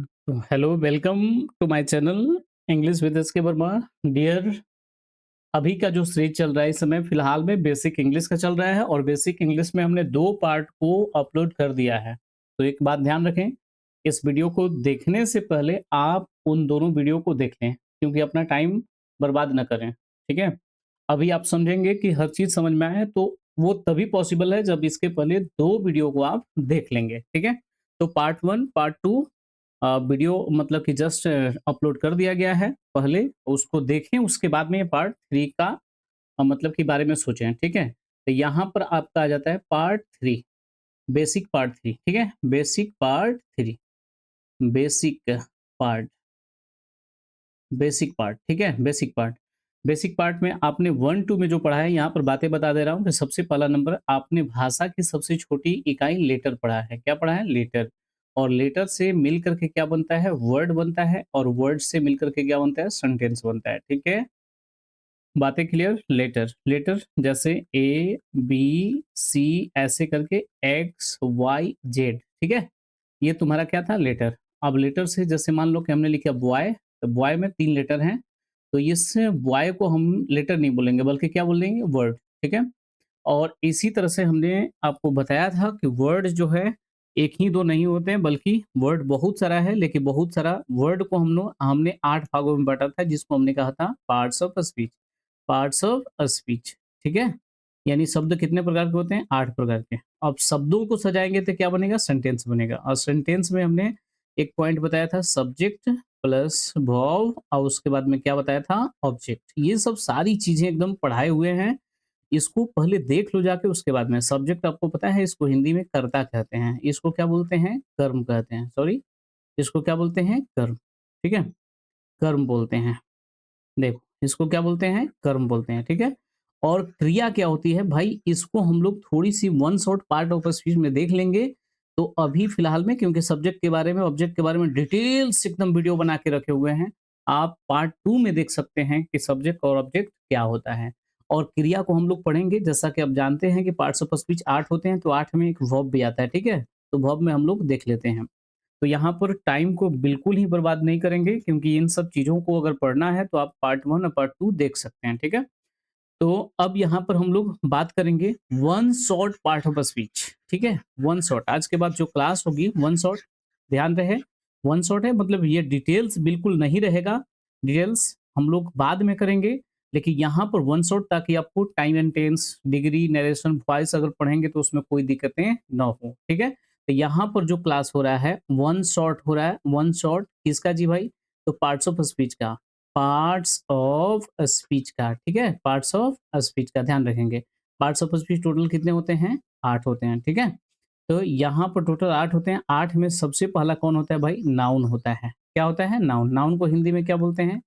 तो hello, welcome to my channel English with S K Verma. Dear, अभी का जो सीरीज चल रहा है इस समय फिलहाल में बेसिक इंग्लिश का चल रहा है और बेसिक इंग्लिश में हमने 2 पार्ट को अपलोड कर दिया है। तो एक बात ध्यान रखें, इस वीडियो को देखने से पहले आप उन दोनों वीडियो को देख लें, क्योंकि अपना टाइम बर्बाद ना करें, ठीक है? अभी आप समझेंगे कि हर चीज़ समझ में आए तो वो तभी पॉसिबल है जब इसके पहले 2 वीडियो को आप देख लेंगे, ठीक है? तो पार्ट 1, पार्ट 2 वीडियो मतलब कि जस्ट अपलोड कर दिया गया है। पहले उसको देखें, उसके बाद में ये पार्ट 3 का मतलब के बारे में सोचें, ठीक है? तो यहाँ पर आपका आ जाता है पार्ट 3, बेसिक पार्ट 3, ठीक है? Basic part 3, basic part, basic part, ठीक है? Basic part. बेसिक पार्ट में आपने 1-2 में जो पढ़ा है, यहाँ पर बातें बता दे रहा हूँ कि सबसे पहला नंबर आपने भाषा की सबसे छोटी इकाई लेटर पढ़ा है। क्या पढ़ा है? लेटर। और लेटर से मिल कर के क्या बनता है? वर्ड बनता है और वर्ड से मिल कर के क्या बनता है? सेंटेंस बनता है, ठीक है? बातें क्लियर? लेटर, लेटर जैसे ए, बी, सी ऐसे करके एक्स, वाई, जेड, ठीक है? ये तुम्हारा क्या था? लेटर। अब लेटर से जैसे मान लो कि हमने लिखा बॉय, तो बॉय में 3 लेटर हैं, तो इस बॉय को हम लेटर नहीं बोलेंगे बल्कि क्या बोलेंगे? वर्ड, ठीक है? और इसी तरह से हमने आपको बताया था कि वर्ड जो है, 1 ही 2 नहीं होते हैं बल्कि वर्ड बहुत सारा है, लेकिन बहुत सारा वर्ड को हमने 8 भागों में बाँटा था जिसको हमने कहा था parts of speech. Parts of speech, ठीक है? यानी शब्द कितने प्रकार के होते हैं? 8 प्रकार के। अब शब्दों को सजाएँगे तो क्या बनेगा? सेंटेंस बनेगा और सेंटेंस में हमने एक पॉइंट बताया था सब्जेक्ट प्लस वर्ब और उसके बाद में क्या बताया था? ऑब्जेक्ट। ये सब सारी चीज़ें एकदम पढ़ाए हुए हैं। इसको पहले देख लो जाके उसके बाद में। सब्जेक्ट आपको पता है इसको हिंदी में कर्ता कहते हैं। इसको क्या बोलते हैं? कर्म कहते हैं। सॉरी, इसको क्या बोलते हैं? कर्म, ठीक है? कर्म बोलते हैं। देखो, इसको क्या बोलते हैं? कर्म बोलते हैं, ठीक है? और क्रिया क्या होती है भाई, इसको हम लोग थोड़ी-सी one shot part of speech में देख लेंगे। तो अभी फिलहाल में क्योंकि सब्जेक्ट के बारे में, ऑब्जेक्ट के बारे में डिटेल्स एकदम वीडियो बना के रखे हुए हैं। आप पार्ट 2 में देख सकते हैं कि सब्जेक्ट और ऑब्जेक्ट क्या होता है। और क्रिया को हम लोग पढ़ेंगे जैसा कि आप जानते हैं कि पार्ट्स ऑफ स्पीच 8 होते हैं, तो 8 में एक वर्ब भी आता है, ठीक है? तो वर्ब में हम लोग देख लेते हैं। तो यहाँ पर टाइम को बिल्कुल ही बर्बाद नहीं करेंगे क्योंकि इन सब चीज़ों को अगर पढ़ना है तो आप पार्ट 1 और पार्ट 2 देख सकते हैं, ठीक है? तो अब यहाँ पर हम लोग बात करेंगे one shot part of speech, ठीक है? वन शॉट आज के बाद जो क्लास होगी वन शॉट, ध्यान रहे, वन शॉट है मतलब ये डिटेल्स बिल्कुल नहीं रहेगा। डिटेल्स हम लोग बाद में करेंगे, लेकिन यहाँ पर वन शॉट ताकि आपको time and tense, degree, narration, voice अगर पढ़ेंगे तो उसमें कोई दिक्कतें ना हो, ठीक है? तो यहाँ पर जो क्लास हो रहा है वन शॉट हो रहा है। वन शॉट किसका जी भाई? तो पार्ट्स ऑफ स्पीच का। पार्ट्स ऑफ स्पीच का, ठीक है? पार्ट्स ऑफ स्पीच का ध्यान रखेंगे। पार्ट्स ऑफ स्पीच टोटल कितने होते हैं? 8 होते हैं, ठीक है? तो यहाँ पर टोटल 8 होते हैं। 8 में सबसे पहला कौन होता है भाई? नाउन होता है। क्या होता है? नाउन। नाउन को हिंदी में क्या बोलते हैं?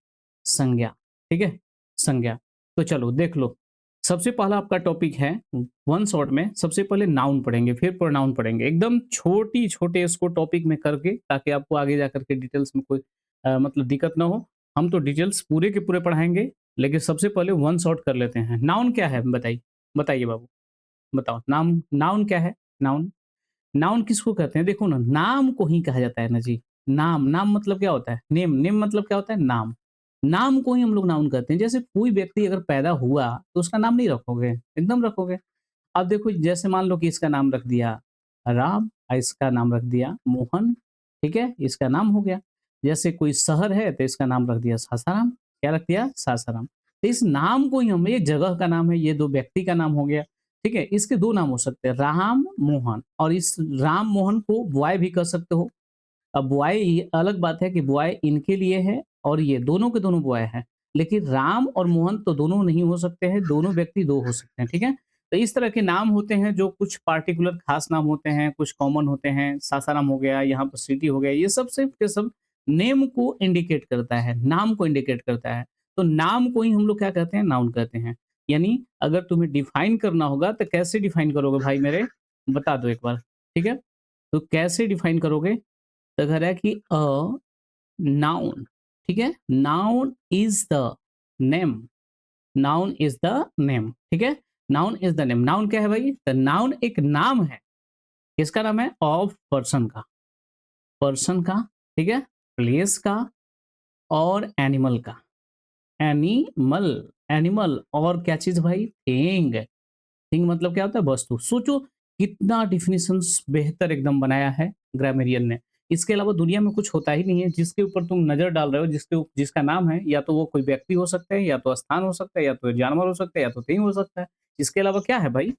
संज्ञा, ठीक है? संज्ञा। तो चलो देख लो। सबसे पहला आपका टॉपिक है वन शॉट में सबसे पहले नाउन पढ़ेंगे, फिर प्रोनाउन पढ़ेंगे। एकदम छोटी-छोटे इसको टॉपिक में करके ताकि आपको आगे जाकर के डिटेल्स में कोई मतलब दिक्कत ना हो। हम तो डिटेल्स पूरे के पूरे पढ़ाएँगे, लेकिन सबसे पहले वन शॉट कर लेते हैं। नाउन क्या है बताइए? बताइए बाबू, बताओ। नाम नाउन क्या है? नाउन, नाउन किसको कहते हैं? देखो ना, नाम को ही कहा जाता है ना जी। नाम, नाम मतलब क्या होता है? नेम, नेम मतलब क्या होता है? नाम। नाम को ही हम लोग नाउन कहते हैं। जैसे कोई व्यक्ति अगर पैदा हुआ, तो उसका नाम नहीं रखोगे, एकदम रखोगे। अब देखो जैसे मान लो कि इसका नाम रख दिया राम, इसका नाम रख दिया मोहन, ठीक है? इसका नाम हो गया। जैसे कोई शहर है तो इसका नाम रख दिया सासाराम। क्या रख दिया? सासाराम। तो इस नाम को ही हम, ये जगह का नाम है, ये 2 व्यक्ति का नाम हो गया, ठीक है? इसके 2 नाम हो सकते हैं, राम, मोहन। और इस राम, मोहन को बॉय भी कह सकते हो। अब बॉय ये अलग बात है कि बॉय इनके लिए है और ये दोनों के दोनों बॉय हैं। लेकिन राम और मोहन तो दोनों नहीं हो सकते हैं, दोनों व्यक्ति 2 हो सकते हैं, ठीक है? तो इस तरह के नाम होते हैं जो कुछ पार्टिकुलर खास नाम होते हैं, कुछ कॉमन होते हैं। सासाराम हो गया, यहाँ पर सिटी हो गया, ये सब सिर्फ़ के सब नेम को इंडिकेट करता है, नाम को इंडिकेट करता है। तो नाम को ही हम लोग क्या कहते हैं? नाउन कहते हैं। यानी अगर तुम्हें डिफाइन करना होगा तो कैसे डिफाइन करोगे भाई मेरे? बता दो एक बार, ठीक है? तो कैसे डिफाइन करोगे? तो कह रहा है कि नाउन, ठीक है? Noun is the name, noun is the name, ठीक है? Noun is the name. Noun क्या है भाई? तो नाउन एक नाम है। किसका नाम है? ऑफ पर्सन का। पर्सन का ठीक है? प्लेस का और एनिमल का। एनिमल, एनिमल और क्या चीज़ भाई? थिंग। थिंग मतलब क्या होता है? वस्तु। सोचो कितना डेफिनिशंस बेहतर एकदम बनाया है ग्रामरियन ने। इसके अलावा दुनिया में कुछ होता ही नहीं है जिसके ऊपर तुम नज़र डाल रहे हो, जिसका नाम है, या तो वो कोई व्यक्ति हो सकता है, या तो स्थान हो सकता है, या तो जानवर हो सकता है, या तो थिंग हो सकता है। इसके अलावा क्या है भाई?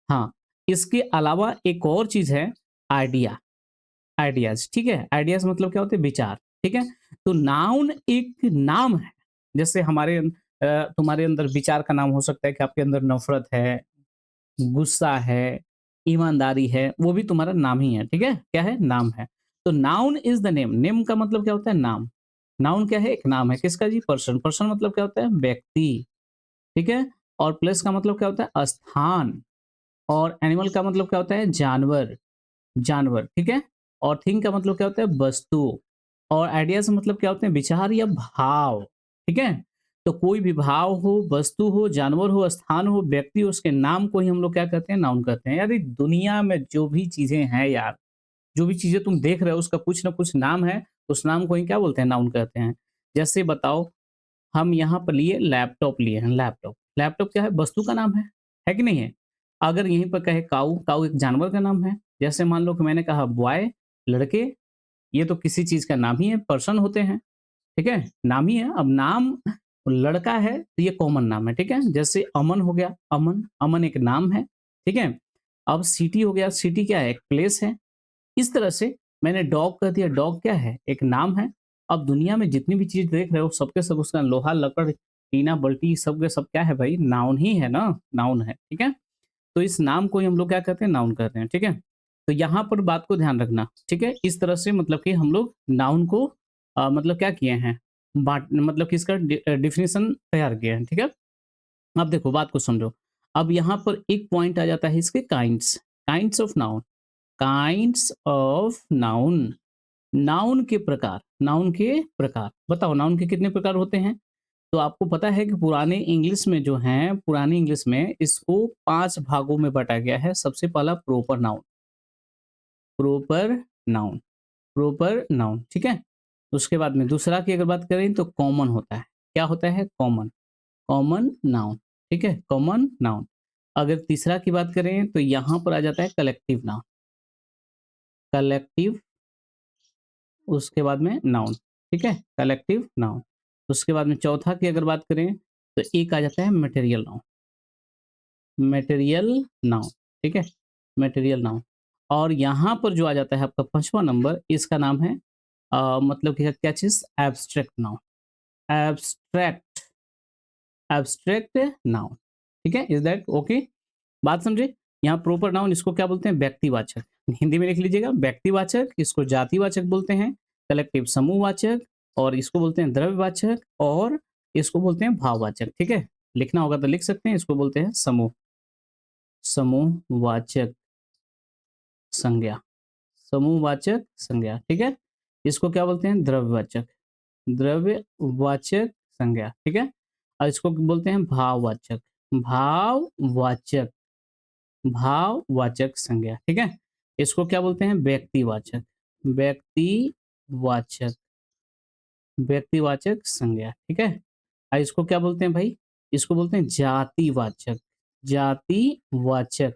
हाँ, इसके अलावा एक और चीज़ है, आइडिया। आइडियाज़, ठीक है? आइडियाज़ मतलब क्या होते हैं? विचार, ठीक है? तो नाउन एक नाम है। जैसे तुम्हारे अंदर विचार का नाम हो सकता है कि आपके अंदर नफ़रत है, गुस्सा है, ईमानदारी है, वो भी तुम्हारा नाम ही है, ठीक है? क्या है? नाम है। तो noun is the name. Name का मतलब क्या होता है? नाम। नाउन क्या है? एक नाम है। किसका जी? पर्सन। पर्सन मतलब क्या होता है? व्यक्ति, ठीक है? और प्लेस का मतलब क्या होता है? स्थान। और एनिमल का मतलब क्या होता है? जानवर। जानवर, ठीक है? और थिंग का मतलब क्या होता है? वस्तु। और आइडियाज़ मतलब क्या होते हैं? विचार या भाव, ठीक है? तो कोई भी भाव हो, वस्तु हो, जानवर हो, स्थान हो, व्यक्ति हो, उसके नाम को ही हम लोग क्या कहते हैं? नाउन कहते हैं। यार ये दुनिया में जो भी चीज़ें हैं यार, जो भी चीज़ें तुम देख रहे हो उसका कुछ ना कुछ नाम है, उस नाम को ही क्या बोलते हैं? नाउन कहते हैं। जैसे बताओ, हम यहाँ पर लैपटॉप लिए हैं, लैपटॉप। लैपटॉप क्या है? वस्तु का नाम है कि नहीं है? अगर यहीं पर कहे काऊ, काऊ एक जानवर का नाम है। जैसे मान लो कि मैंने कहा बॉय, लड़के, ये तो किसी चीज़ का नाम ही है, पर्सन होते हैं, ठीक है? नाम ही है। अब नाम लड़का है तो ये कॉमन नाम है, ठीक है? जैसे अमन हो गया, अमन, अमन एक नाम है, ठीक है? अब सिटी हो गया, सिटी क्या है? एक प्लेस है। इस तरह से मैंने डॉग कह दिया, डॉग क्या है? एक नाम है। अब दुनिया में जितनी भी चीज़ देख रहे हो सबके सब उसका लोहा, लकड़, टीना, बल्टी सब के सब क्या है भाई? नाउन ही है ना, नाउन है, ठीक है? तो इस नाम को ही हम लोग क्या कहते हैं? नाउन कहते हैं, ठीक है? तो यहाँ पर बात को ध्यान रखना, ठीक है? इस तरह से मतलब कि हम लोग नाउन को मतलब क्या किए हैं? मतलब कि इसका डेफिनिशन तैयार किए हैं, ठीक है? अब देखो बात को समझो। अब यहाँ पर एक पॉइंट आ जाता है इसके kinds, kinds of noun, kinds of noun. Noun के प्रकार, नाउन के प्रकार। बताओ नाउन के कितने प्रकार होते हैं? तो आपको पता है कि पुराने इंग्लिश में जो हैं, पुरानी इंग्लिश में इसको 5 भागों में बाँटा गया है। सबसे पहला proper noun, proper noun, proper noun, ठीक है? उसके बाद में दूसरा की अगर बात करें तो कॉमन होता है। क्या होता है? कॉमन, कॉमन नाउन, ठीक है? Common noun. अगर तीसरा की बात करें तो यहाँ पर आ जाता है कलेक्टिव नाउन, कलेक्टिव, उसके बाद में नाउन, ठीक है? Collective noun. उसके बाद में चौथा की अगर बात करें तो एक आ जाता है मटेरियल नाउन, मटेरियल नाउन, ठीक है? Material noun. और यहाँ पर जो आ जाता है आपका 5वां नंबर, इसका नाम है मतलब कि क्या चीज़? Abstract noun, abstract, abstract noun, ठीक है? Is that okay? बात समझे? यहाँ प्रॉपर नाउन इसको क्या बोलते हैं? व्यक्तिवाचक। हिंदी में लिख लीजिएगा, व्यक्तिवाचक, इसको जातिवाचक बोलते हैं, कलेक्टिव समूहवाचक, और इसको बोलते हैं द्रव्यवाचक, और इसको बोलते हैं भाववाचक, ठीक है? लिखना होगा तो लिख सकते हैं, इसको बोलते हैं समूह, समूहवाचक संज्ञा, समूहवाचक संज्ञा, ठीक है? इसको क्या बोलते हैं? द्रव्यवाचक, द्रव्यवाचक संज्ञा, ठीक है? और इसको बोलते हैं भाववाचक, भाववाचक, भाववाचक संज्ञा, ठीक है? इसको क्या बोलते हैं? व्यक्तिवाचक, व्यक्तिवाचक, व्यक्तिवाचक संज्ञा, ठीक है? इसको क्या बोलते हैं भाई? इसको बोलते हैं जातिवाचक, जातिवाचक,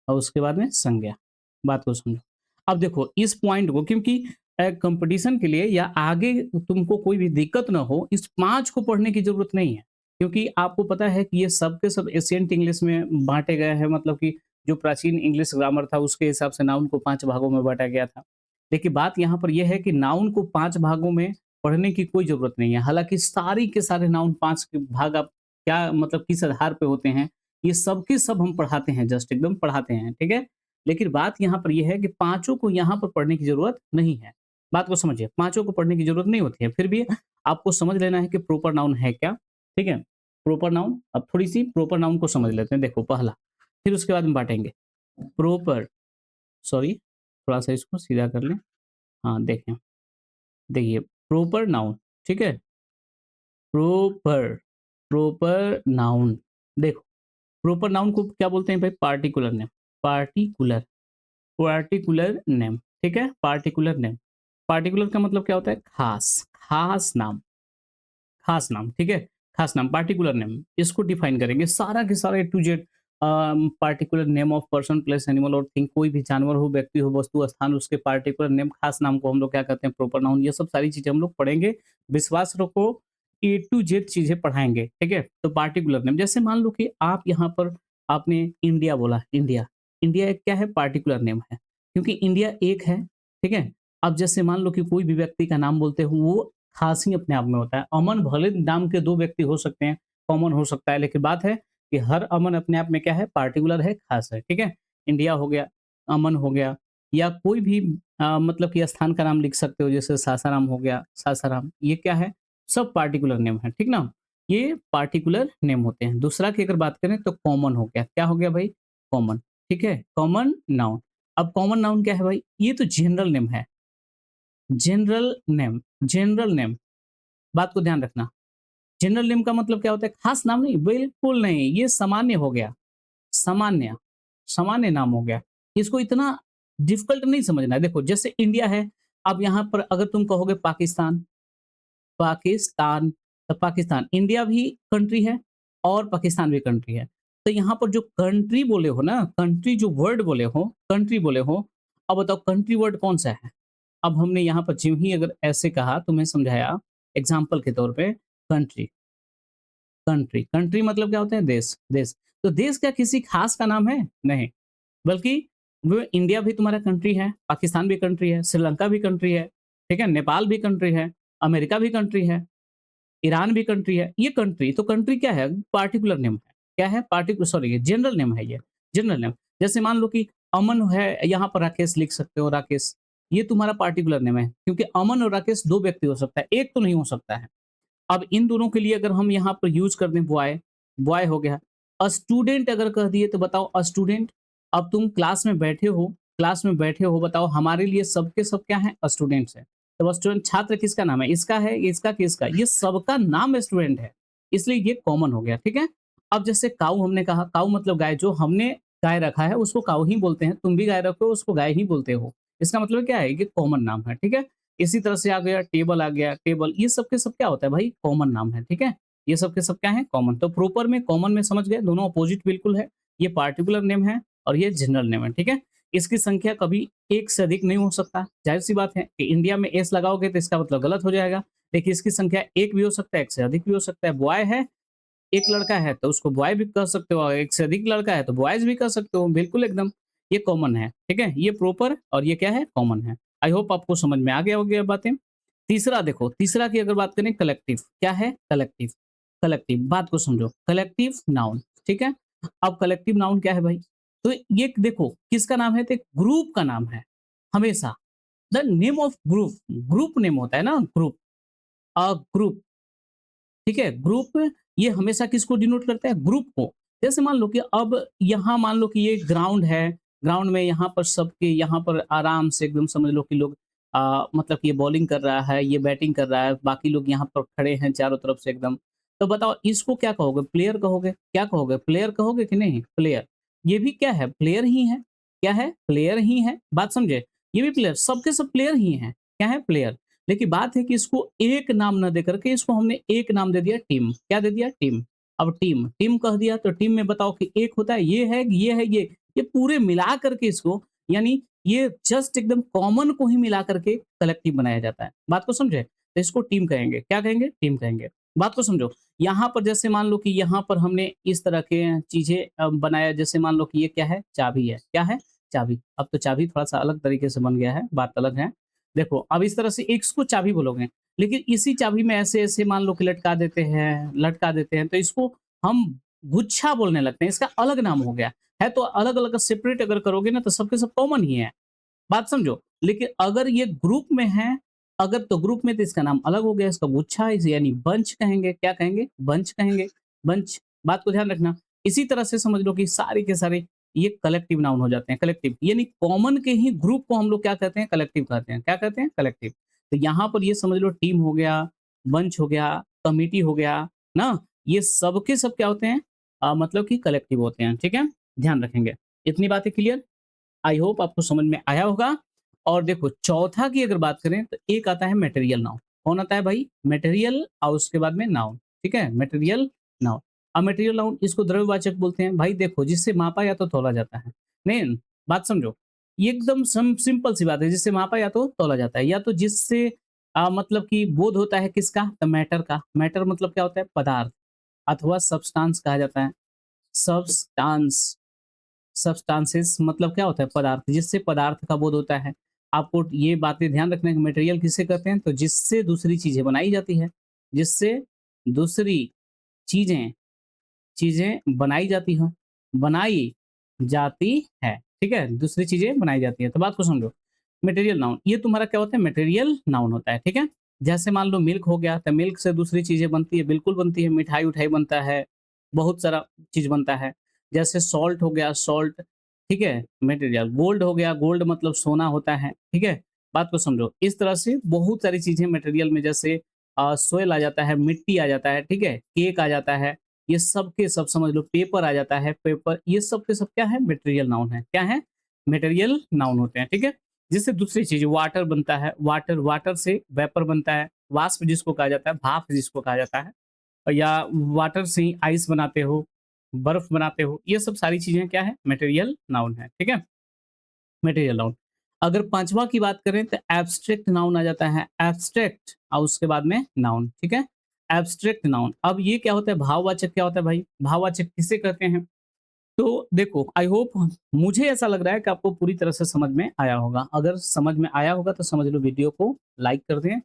और उसके बाद में संज्ञा। बात को समझो। अब देखो इस पॉइंट को, क्योंकि कंपटीशन के लिए या आगे तुमको कोई भी दिक्कत ना हो, इस 5 को पढ़ने की ज़रूरत नहीं है। क्योंकि आपको पता है कि ये सब के सब एशिएंट इंग्लिश में बाँटे गए हैं, मतलब कि जो प्राचीन इंग्लिश ग्रामर था उसके हिसाब से नाउन को 5 भागों में बाँटा गया था। लेकिन बात यहाँ पर ये है कि नाउन को 5 भागों में पढ़ने की कोई ज़रूरत नहीं है। हालाँकि सारी के सारे नाउन 5 के भाग आप क्या मतलब किस आधार पे होते हैं, ये सब के सब हम पढ़ाते हैं, जस्ट एकदम पढ़ाते हैं, ठीक है? लेकिन बात यहाँ पर ये है कि पाँचों को यहाँ पर पढ़ने की ज़रूरत नहीं है। बात को समझिए, पाँचों को पढ़ने की ज़रूरत नहीं होती है, फिर भी आपको समझ लेना है कि प्रॉपर नाउन है क्या, ठीक है? प्रॉपर नाउन, अब थोड़ी-सी प्रॉपर नाउन को समझ लेते हैं, देखो पहला, फिर उसके बाद में बाँटेंगे। प्रॉपर, सॉरी, थोड़ा-सा इसको सीधा कर लें। हाँ, देखें, देखिए प्रॉपर नाउन, ठीक है? प्रॉपर, प्रॉपर नाउन, देखो प्रॉपर नाउन को क्या बोलते हैं भाई? Particular name, particular, particular name, ठीक है? Particular name. पार्टिकुलर का मतलब क्या होता है? खास, खास नाम, खास नाम, ठीक है? खास नाम, पार्टिकुलर नेम, इसको डिफाइन करेंगे। सारा के सारा A to Z particular name of person, place, animal और थिंग, कोई भी जानवर हो, व्यक्ति हो, वस्तु, स्थान, उसके पार्टिकुलर नेम, खास नाम को हम लोग क्या कहते हैं? Proper noun. ये सब सारी चीज़ें हम लोग पढ़ेंगे। विश्वास रखो, ए टू जेड चीज़ें पढ़ाएँगे, ठीक है? तो पार्टिकुलर नेम, जैसे मान लो कि आप यहाँ पर आपने इंडिया बोला, इंडिया। इंडिया एक क्या है? पार्टिकुलर नेम है, क्योंकि इंडिया एक है, ठीक है? अब जैसे मान लो कि कोई भी व्यक्ति का नाम बोलते हो, वो खास ही अपने आप में होता है। अमन भले नाम के 2 व्यक्ति हो सकते हैं, कॉमन हो सकता है, लेकिन बात है कि हर अमन अपने आप में क्या है? पार्टिकुलर है, खास है, ठीक है? इंडिया हो गया, अमन हो गया, या कोई भी मतलब कि स्थान का नाम लिख सकते हो, जैसे सासाराम हो गया, सासाराम, ये क्या है? सब पार्टिकुलर नेम है, ठीक ना? ये पार्टिकुलर नेम होते हैं। दूसरा की अगर बात करें तो कॉमन हो गया, क्या हो गया भाई? कॉमन, ठीक है? Common noun. अब कॉमन नाउन क्या है भाई? ये तो जनरल नेम है, जनरल नेम, जनरल नेम, बात को ध्यान रखना। जनरल नेम का मतलब क्या होता है? खास नाम नहीं, बिल्कुल नहीं, ये सामान्य हो गया, सामान्य, सामान्य नाम हो गया। इसको इतना डिफ़िकल्ट नहीं समझना है। देखो जैसे इंडिया है, अब यहाँ पर अगर तुम कहोगे पाकिस्तान, पाकिस्तान, तो पाकिस्तान, इंडिया भी कंट्री है और पाकिस्तान भी कंट्री है। तो यहाँ पर जो कंट्री बोले हो ना, कंट्री जो वर्ड बोले हो, कंट्री बोले हो, अब बताओ कंट्री वर्ड कौन-सा है? अब हमने यहाँ पर ज्यों ही अगर ऐसे कहा, तुम्हें समझाया एग्ज़ाम्पल के तौर पे, कंट्री, कंट्री, कंट्री मतलब क्या होता है? देश, देश। तो देश क्या किसी खास का नाम है? नहीं, बल्कि वो इंडिया भी तुम्हारा कंट्री है, पाकिस्तान भी कंट्री है, श्रीलंका भी कंट्री है, ठीक है? नेपाल भी कंट्री है, अमेरिका भी कंट्री है, ईरान भी कंट्री है। ये कंट्री, तो कंट्री क्या है? पार्टिकुलर नेम है। क्या है? सॉरी, जनरल नेम है ये, जनरल नेम। जैसे मान लो कि अमन है, यहाँ पर राकेश लिख सकते हो, राकेश। ये तुम्हारा पार्टिकुलर नेम है, क्योंकि अमन और राकेश 2 व्यक्ति हो सकता है, एक तो नहीं हो सकता है। अब इन दोनों के लिए अगर हम यहाँ पर यूज़ कर दें बॉय, बॉय हो गया। स्टूडेंट अगर कह दिए तो बताओ स्टूडेंट। अब तुम क्लास में बैठे हो, बताओ हमारे लिए सब के सब क्या हैं? स्टूडेंट्स हैं। तो स्टूडेंट, छात्र किसका नाम है? इसका है, इसका, किसका? ये सबका नाम स्टूडेंट है, इसलिए ये कॉमन हो गया, ठीक है? अब जैसे काऊ हमने कहा, काऊ मतलब गाय, जो हमने गाय रखा है उसको काऊ ही बोलते हैं, तुम भी गाय रखो उसको गाय ही बोलते हो। इसका मतलब क्या है? ये कॉमन नाम है, ठीक है? इसी तरह से आ गया, टेबल, ये सब के सब क्या होता है भाई? कॉमन नाम है, ठीक है? ये सब के सब क्या है? कॉमन। तो प्रॉपर में कॉमन में समझ गए, दोनों अपोजिट बिल्कुल है। ये पार्टिकुलर नेम है और ये जनरल नेम है, ठीक है? इसकी संख्या कभी 1 से अधिक नहीं हो सकता। ज़ाहिर-सी बात है कि इंडिया में एस लगाओगे तो इसका मतलब गलत हो जाएगा। देखिए इसकी संख्या 1 भी हो सकता है, 1 से अधिक भी हो सकता है। बॉय है, एक लड़का है तो उसको बॉय भी कह सकते हो, और एक से अधिक लड़का है तो बॉयज़ भी कह सकते हो, बिल्कुल एकदम। ये कॉमन है, ठीक है? ये प्रॉपर और ये क्या है? कॉमन है। आई होप आपको समझ में आ गया होगी ये बातें। तीसरा देखो, तीसरा की अगर बात करें, कलेक्टिव, क्या है? कलेक्टिव, कलेक्टिव, बात को समझो, कलेक्टिव नाउन, ठीक है? अब कलेक्टिव नाउन क्या है भाई? तो ये देखो किसका नाम है? तो एक ग्रुप का नाम है, हमेशा। The name of group, group name होता है ना, ग्रुप, ग्रुप, ठीक है? ग्रुप ये हमेशा किसको डिनोट करता है? ग्रुप को। जैसे मान लो कि अब यहाँ मान लो कि ये ग्राउंड है, ग्राउंड में यहाँ पर सबके यहाँ पर आराम से एकदम समझ लो कि लोग मतलब कि ये बॉलिंग कर रहा है, ये बैटिंग कर रहा है, बाकी लोग यहाँ पर खड़े हैं चारों तरफ से एकदम। तो बताओ इसको क्या कहोगे? प्लेयर कहोगे? क्या कहोगे? प्लेयर कहोगे कि नहीं? प्लेयर। ये भी क्या है? प्लेयर ही है। क्या है? प्लेयर ही है। बात समझे? ये भी प्लेयर, सब के सब प्लेयर ही हैं। क्या है? प्लेयर। लेकिन बात है कि इसको एक नाम ना देकर के इसको हमने एक नाम दे दिया, टीम। क्या दे दिया? टीम। अब टीम, टीम कह दिया तो टीम में बताओ कि एक होता है, ये है, ये है, ये पूरे मिला करके इसको, यानी ये जस्ट एकदम कॉमन को ही मिला करके कलेक्टिव बनाया जाता है। बात को समझे? तो इसको टीम कहेंगे। क्या कहेंगे? टीम कहेंगे। बात को समझो। यहाँ पर जैसे मान लो कि यहाँ पर हमने इस तरह के चीज़ें बनाया, जैसे मान लो कि ये क्या है? चाबी है। क्या है? चाबी। अब तो चाबी थोड़ा-सा अलग तरीके से बन गया है, बात अलग है। देखो, अब इस तरह से एक इसको चाबी बोलोगे, लेकिन इसी चाबी में ऐसे-ऐसे मान लो कि लटका देते हैं, तो इसको हम गुच्छा बोलने लगते हैं, इसका अलग नाम हो गया। है तो अलग-अलग सेपरेट अगर करोगे ना तो सब के सब कॉमन ही है, बात समझो। लेकिन अगर ये ग्रुप में है, अगर तो ग्रुप में तो इसका नाम अलग हो गया, इसका गुच्छा इसे यानी बंच कहेंगे, क्या कहेंगे? बंच कहेंगे, बंच। बात को ध्यान रखना। इसी तरह से समझ लो कि सारे के सारे ये कलेक्टिव नाउन हो जाते हैं, कलेक्टिव यानी कॉमन के ही ग्रुप को हम लोग क्या कहते हैं? कलेक्टिव कहते हैं। क्या कहते हैं? कलेक्टिव। तो यहाँ पर ये समझ लो टीम हो गया, बंच हो गया, कमिटी हो गया, ना? ये सब के सब क्या होते हैं? मतलब कि कलेक्टिव होते हैं, ठीक है? ध्यान रखेंगे। इतनी बातें क्लियर? आई होप आपको समझ में आया होगा। और देखो चौथा की अगर बात करें तो एक आता है मटेरियल नाउन। कौन आता है भाई? मटेरियल और उसके बाद में नाउन, ठीक है? Material noun. अब मटेरियल नाउन इसको द्रव्यवाचक बोलते हैं। भाई देखो जिससे मापा या तो तौला जाता है। नहीं, बात समझो। ये एकदम सिंपल सी बात है, जिससे मापा या तो तौला जाता है या तो जिससे मतलब कि बोध होता है किसका? तो मैटर का। मैटर मतलब क्या होता है? पदार्थ अथवा सब्सटेंस कहा जाता है। सब्सटेंस सब्सटेंसेस मतलब क्या होता है? पदार्थ, जिससे पदार्थ का बोध होता है। आपको ये बातें ध्यान रखना है कि मटेरियल किसे कहते हैं? तो जिससे दूसरी चीज़ें बनाई जाती है, जिससे दूसरी चीज़ें चीज़ें बनाई जाती हों, बनाई जाती है, ठीक है? दूसरी चीज़ें बनाई जाती हैं। तो बात को समझो, मटेरियल नाउन ये तुम्हारा क्या होता है? मटेरियल नाउन होता है, ठीक है? जैसे मान लो मिल्क हो गया, तो मिल्क से दूसरी चीज़ें बनती है, बिल्कुल बनती है, मिठाई-उठाई बनता है, बहुत सारा चीज़ बनता है। जैसे सॉल्ट हो गया, सॉल्ट, ठीक है? मटेरियल, गोल्ड हो गया, गोल्ड मतलब सोना होता है, ठीक है? बात को समझो, इस तरह से बहुत सारी चीज़ें मटेरियल में जैसे सोइल आ जाता है, मिट्टी आ जाता है, ठीक है? केक आ जाता है, ये सब के सब समझ लो, पेपर आ जाता है, पेपर, ये सब के सब क्या है? मटेरियल नाउन है। क्या है? मटेरियल नाउन होते हैं, ठीक है? जिससे दूसरी चीज़ वाटर बनता है, वाटर वाटर से वेपर बनता है, वाष्प जिसको कहा जाता है, भाप जिसको कहा जाता है, या वाटर से ही आइस बनाते हो, बर्फ बनाते हो, ये सब सारी चीज़ें क्या है? मटेरियल नाउन है, ठीक है? Material noun. अगर 5वां की बात करें तो एब्स्ट्रैक्ट नाउन आ जाता है, एब्स्ट्रैक्ट और उसके बाद में नाउन, ठीक है? Abstract noun. अब ये क्या होता है? भाववाचक क्या होता है भाई? भाववाचक किसे कहते हैं? तो देखो, आई होप, मुझे ऐसा लग रहा है कि आपको पूरी तरह से समझ में आया होगा। अगर समझ में आया होगा तो समझ लो वीडियो को लाइक कर दें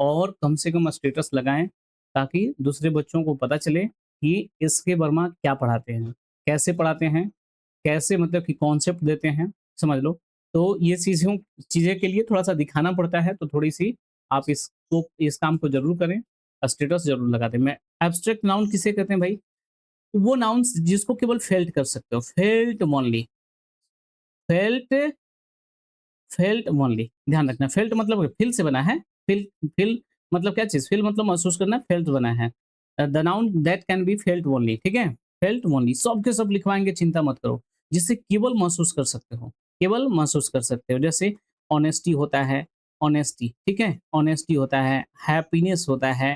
और कम से कम स्टेटस लगाएँ, ताकि दूसरे बच्चों को पता चले कि एसके वर्मा क्या पढ़ाते हैं, कैसे पढ़ाते हैं, कैसे मतलब कि कॉन्सेप्ट देते हैं, समझ लो। तो ये चीज़ें के लिए थोड़ा-सा दिखाना पड़ता है, तो थोड़ी-सी आप इस काम को ज़रूर करें, स्टेटस ज़रूर लगा दें। मैं एब्स्ट्रैक्ट नाउन किसे कहते हैं भाई? वो नाउन्स जिसको केवल फेल्ट कर सकते हो, felt only, felt felt only, ध्यान रखना। फेल्ट मतलब फील से बना है, फील फील मतलब क्या चीज़? फील मतलब महसूस करना, फेल्ट बना है। The noun that can be felt only, ठीक है? फेल्ट ओनली सब के सब लिखवाएँगे, चिंता मत करो। जिससे केवल महसूस कर सकते हो, केवल महसूस कर सकते हो। जैसे ऑनेस्टी होता है, ऑनेस्टी, ठीक है? ऑनेस्टी होता है, हैप्पीनेस होता है,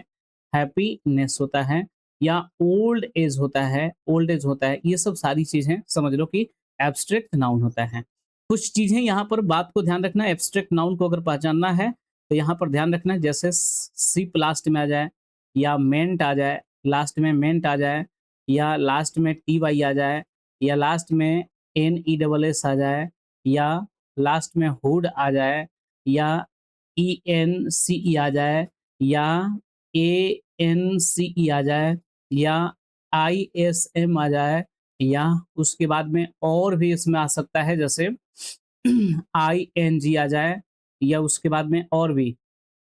हैप्पीनेस होता है, या ओल्ड एज होता है, ओल्ड एज होता है। ये सब सारी चीज़ें समझ लो कि एब्स्ट्रैक्ट नाउन होता है। कुछ चीज़ें यहाँ पर बात को ध्यान रखना, एब्स्ट्रैक्ट नाउन को अगर पहचानना है, तो यहाँ पर ध्यान रखना है, जैसे सिप लास्ट में आ जाए, या मेंट आ जाए, लास्ट में मेंट आ जाए, या लास्ट में टी वाई आ जाए, या लास्ट में एन ई डबल एस आ जाए, या लास्ट में हुड आ जाए, या ई एन सी ई आ जाए, या ए एन सी ई आ जाए, या आई एस एम आ जाए, या उसके बाद में और भी इसमें आ सकता है, जैसे आई एन जी आ जाए, या उसके बाद में और भी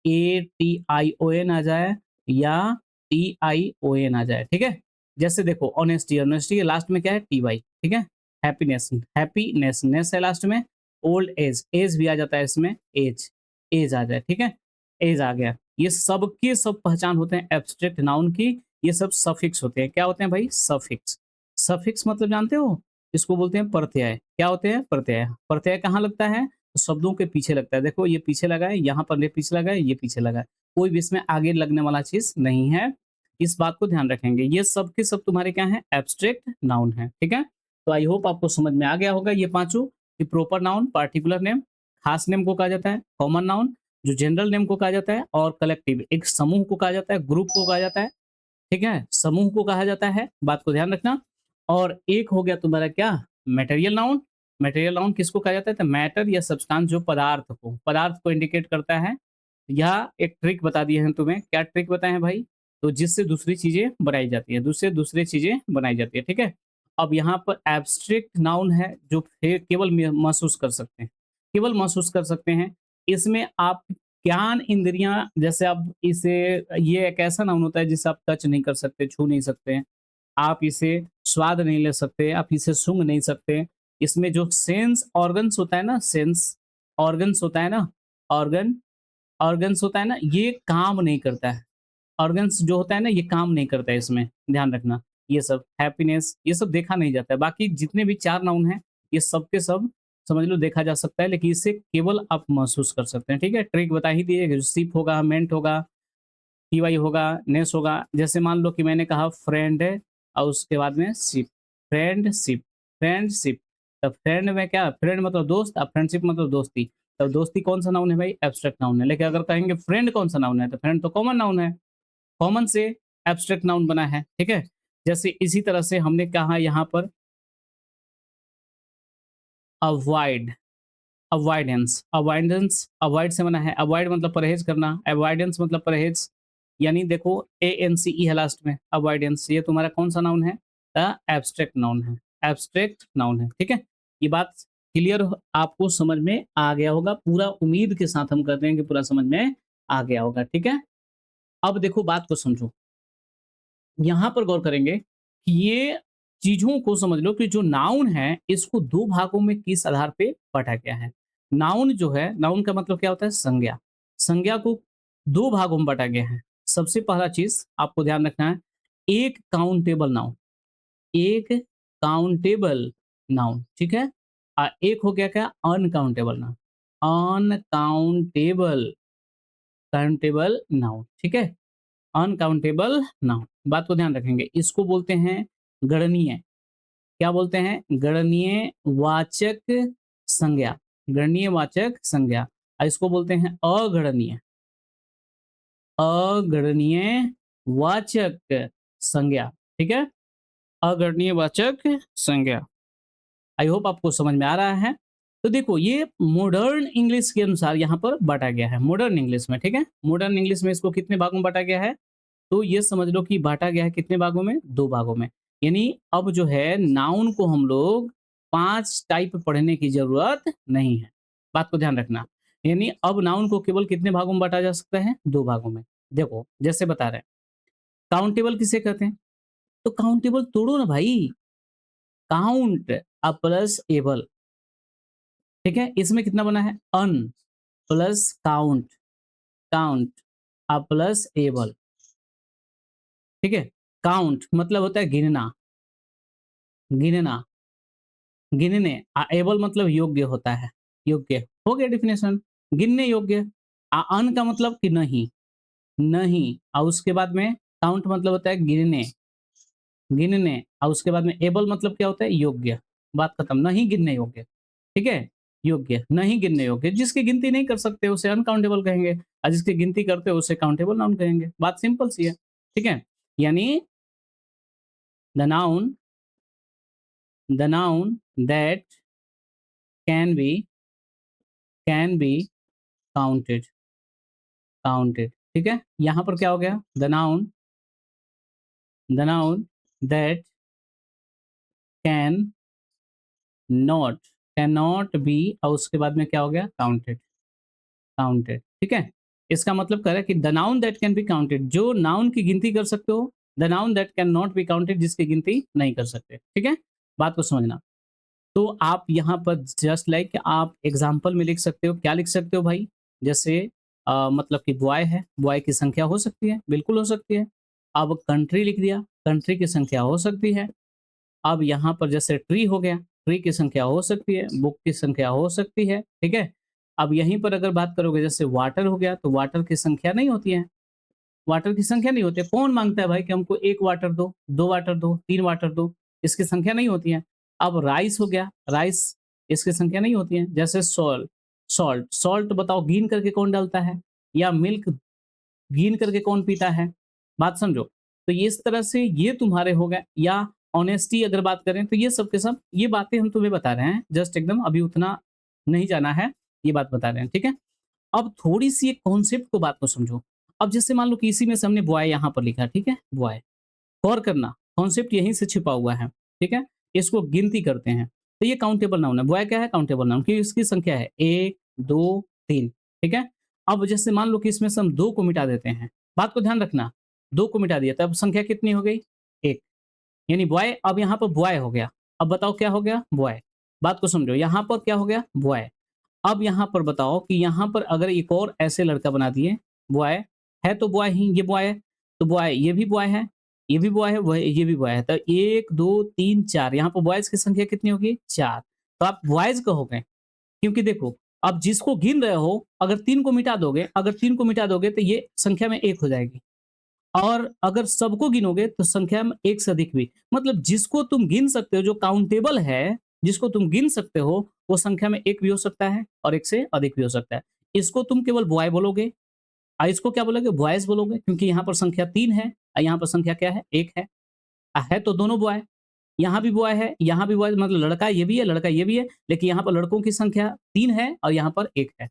A T I O N आ जाए, या टी आई ओ एन आ जाए, ठीक है? जैसे देखो ऑनेस्टी, ऑनेस्टी के लास्ट में क्या है? टी वाई, ठीक है? हैप्पीनेस, हैप्पीनेस, नेस है लास्ट में। ओल्ड एज, एज भी आ जाता है इसमें, एज, एज आ जाए, ठीक है? एज आ गया। ये सब के सब पहचान होते हैं एब्स्ट्रैक्ट नाउन की। ये सब सफिक्स होते हैं। क्या होते हैं भाई? सफिक्स। सफिक्स मतलब जानते हो? इसको बोलते हैं प्रत्यय। क्या होते हैं? प्रत्यय। प्रत्यय कहाँ लगता है? तो शब्दों के पीछे लगता है। देखो ये पीछे लगा है, यहाँ पर ये पीछे लगा है, ये पीछे लगा है। कोई भी इसमें आगे लगने वाला चीज़ नहीं है। इस बात को ध्यान रखेंगे। ये सब के सब तुम्हारे क्या हैं? एब्स्ट्रैक्ट नाउन हैं, ठीक है? तो आई होप आपको समझ में आ गया होगा ये पाँचों, कि प्रॉपर नाउन, पार्टिकुलर नेम, खास नेम को कहा जाता है, कॉमन नाउन जो जनरल नेम को कहा जाता है, और कलेक्टिव एक समूह को कहा जाता है, ग्रुप को कहा जाता है, ठीक है? समूह को कहा जाता है, बात को ध्यान रखना। और एक हो गया तुम्हारा क्या? Material noun. मटेरियल नाउन किसको कहा जाता है? तो मैटर या सब्सटेंस जो पदार्थ को इंडिकेट करता है। या एक ट्रिक बता दिए हैं तुम्हें, क्या ट्रिक बताए हैं भाई? तो जिससे दूसरी चीज़ें बनाई जाती है, दूसरे दूसरे चीज़ें बनाई जाती है, ठीक है? अब यहाँ पर एब्स्ट्रैक्ट नाउन है जो केवल महसूस कर सकते हैं, केवल महसूस कर सकते हैं। इसमें आप ज्ञान इंद्रियाँ, जैसे आप इसे, ये एक ऐसा नाउन होता है जिसे आप टच नहीं कर सकते, छू नहीं सकते हैं। आप इसे स्वाद नहीं ले सकते, आप इसे सूँघ नहीं सकते। इसमें जो सेंस ऑर्गन्स होता है ना, सेंस ऑर्गन्स होता है ना, ऑर्गन ऑर्गन्स होता है ना, ये काम नहीं करता है। ऑर्गन्स जो होता है ना, ये काम नहीं करता है इसमें, ध्यान रखना। ये सब हैप्पीनेस, ये सब देखा नहीं जाता है। बाकी जितने भी 4 नाउन हैं, ये सब के सब समझ लो देखा जा सकता है, लेकिन इसे केवल आप महसूस कर सकते हैं, ठीक है? ट्रिक बता ही दिए कि सिप होगा, मेंट होगा, पीवाई होगा, नेस होगा। जैसे मान लो कि मैंने कहा फ्रेंड है और उसके बाद में शिप, फ्रेंडशिप, फ्रेंडशिप। तब फ्रेंड में क्या, फ्रेंड मतलब दोस्त, अब फ्रेंडशिप मतलब दोस्ती। तब दोस्ती कौन सा नाउन है भाई? एब्स्ट्रैक्ट नाउन है। लेकिन अगर कहेंगे फ्रेंड कौन सा नाउन है, तो फ्रेंड तो कॉमन नाउन है। कॉमन से एब्स्ट्रैक्ट नाउन बना है, ठीक है? जैसे इसी तरह से हमने कहा यहाँ पर अवॉइड, अवॉइडेंस, अवॉइडेंस, अवॉइड से बना है। अवॉइड मतलब परहेज करना, अवॉइडेंस मतलब परहेज। यानी देखो एएनसीई है लास्ट में, अवॉइडेंस। ये तुम्हारा कौन सा नाउन है? एब्स्ट्रैक्ट नाउन है, एब्स्ट्रैक्ट नाउन है, ठीक है? ये बात क्लियर आपको समझ में आ गया होगा। पूरा उम्मीद के साथ हम करते हैं कि पूरा समझ में आ गया होगा, ठीक है? अब देखो बात को समझो। यहाँ पर गौर करेंगे कि ये चीज़ों को समझ लो कि जो नाउन है, इसको 2 भागों में किस आधार पे बाँटा गया है। नाउन जो है, नाउन का मतलब क्या होता है? संज्ञा। संज्ञा को 2 भागों में बाँटा गया है। सबसे पहला चीज़ आपको ध्यान रखना है, एक काउंटेबल नाउन, एक काउंटेबल नाउन, ठीक है? एक हो गया क्या? Uncountable noun, uncountable, countable noun, ठीक है? अनकाउंटेबल नाउन, बात को ध्यान रखेंगे। इसको बोलते हैं गणनीय। क्या बोलते हैं? गणनीय वाचक संज्ञा, गणनीय वाचक संज्ञा। इसको बोलते हैं अगणनीय, अगणनीय वाचक संज्ञा, ठीक है? अगणनीय वाचक संज्ञा। आई होप आपको समझ में आ रहा है। तो देखो ये मॉडर्न इंग्लिश के अनुसार यहाँ पर बाँटा गया है, मॉडर्न इंग्लिश में, ठीक है? मॉडर्न इंग्लिश में इसको कितने भागों में बाँटा गया है? तो ये समझ लो कि बाँटा गया है कितने भागों में? 2 भागों में। यानी अब जो है नाउन को हम लोग 5 टाइप पढ़ने की ज़रूरत नहीं है। बात को ध्यान रखना। यानी अब नाउन को केवल कितने भागों में बाँटा जा सकता है? 2 भागों में। देखो, जैसे बता रहे हैं, काउंटेबल किसे कहते हैं? तो काउंटेबल तोड़ो ना भाई, काउंट प्लस एबल, ठीक है? इसमें कितना बना है? Un plus count, count plus able, ठीक है? काउंट मतलब होता है गिनना, गिनना, गिनने। एबल मतलब योग्य होता है, योग्य। हो गया डेफिनेशन, गिनने योग्य। अन का मतलब कि नहीं, नहीं। और उसके बाद में काउंट मतलब होता है गिनने, गिनने। और उसके बाद में एबल मतलब क्या होता है? योग्य। बात खत्म, नहीं गिनने योग्य, ठीक है? योग्य, नहीं गिनने योग्य। जिसकी गिनती नहीं कर सकते उसे अनकाउंटेबल कहेंगे, और जिसकी गिनती करते हो उसे काउंटेबल नाउन कहेंगे। बात सिंपल सी है, ठीक है? यानी the noun, the noun that can be, can be counted, counted, ठीक है? यहाँ पर क्या हो गया? The noun that can not, can not be, और उसके बाद में क्या हो गया? काउंटेड, काउंटेड, ठीक है? इसका मतलब कह रहा है कि the noun that can be counted, जो नाउन की गिनती कर सकते हो। The noun that can not be counted, जिसकी गिनती नहीं कर सकते, ठीक है? बात को समझना। तो आप यहाँ पर जस्ट लाइक आप एग्जाम्पल में लिख सकते हो। क्या लिख सकते हो भाई? जैसे मतलब कि बॉय है, बॉय की संख्या हो सकती है, बिल्कुल हो सकती है। अब कंट्री लिख दिया, कंट्री की संख्या हो सकती है। अब यहाँ पर जैसे ट्री हो गया, ट्री की संख्या हो सकती है, बुक की संख्या हो सकती है, ठीक है? अब यहीं पर अगर बात करोगे, जैसे वाटर हो गया, तो वाटर की संख्या नहीं होती है, वाटर की संख्या नहीं होती है। कौन माँगता है भाई कि हमको 1 वाटर दो, 2 वाटर दो, 3 वाटर दो, इसकी संख्या नहीं होती है। अब राइस हो गया, राइस, इसकी संख्या नहीं होती है। जैसे सॉल्ट, सॉल्ट, सॉल्ट बताओ गिन करके कौन डालता है? या मिल्क गिन करके कौन पीता है? बात समझो। तो ये इस तरह से ये तुम्हारे हो गए। या ऑनेस्टी अगर बात करें, तो ये सब के सब ये बातें हम तुम्हें बता रहे हैं, जस्ट एकदम अभी उतना नहीं जाना है, ये बात बता रहे हैं, ठीक है? अब थोड़ी-सी एक कॉन्सेप्ट को बात को समझो। अब जैसे मान लो कि इसी में से हमने बॉय यहाँ पर लिखा, ठीक है? बॉय, गौर करना, कॉन्सेप्ट यहीं से छिपा हुआ है, ठीक है? इसको गिनती करते हैं, तो ये काउंटेबल नाउन है। बॉय क्या है? काउंटेबल नाउन, क्योंकि इसकी संख्या है 1, 2, 3, ठीक है? अब जैसे मान लो कि इसमें से हम 2 को मिटा देते हैं, बात को ध्यान रखना, 2 को मिटा दिया, तब संख्या कितनी हो गई? 1, यानी बॉय, अब यहाँ पर बॉय हो गया। अब बताओ क्या हो गया? बॉय। बात को समझो, यहाँ पर क्या हो गया? बॉय। अब यहाँ पर बताओ कि यहाँ पर अगर एक और ऐसे लड़का बना दिए, बॉय है तो बॉय ही, ये बॉय है, तो बॉय, ये भी बॉय है, ये भी बॉय है, वह ये भी बॉय है। तो 1, 2, 3, 4, यहाँ पर बॉयज़ की संख्या कितनी होगी? 4। तो आप बॉयज़ कहोगे, क्योंकि देखो, अब जिसको गिन रहे हो, अगर 3 को मिटा दोगे तो ये संख्या में 1 हो जाएगी। और अगर सबको गिनोगे तो संख्या में 1 से अधिक भी। मतलब जिसको तुम गिन सकते हो, जो काउंटेबल है, जिसको तुम गिन सकते हो, वो संख्या में 1 भी हो सकता है और 1 से अधिक भी हो सकता है। इसको तुम केवल बॉय बोलोगे, इसको क्या बोलोगे? बॉयज़ बोलोगे, क्योंकि यहाँ पर संख्या 3 है और यहाँ पर संख्या क्या है? 1 है। है तो दोनों बॉय। यहाँ भी बॉय है, यहाँ भी बॉय, मतलब लड़का ये भी है, लड़का ये भी है, लेकिन यहाँ पर लड़कों की संख्या 3 है और यहाँ पर 1 है।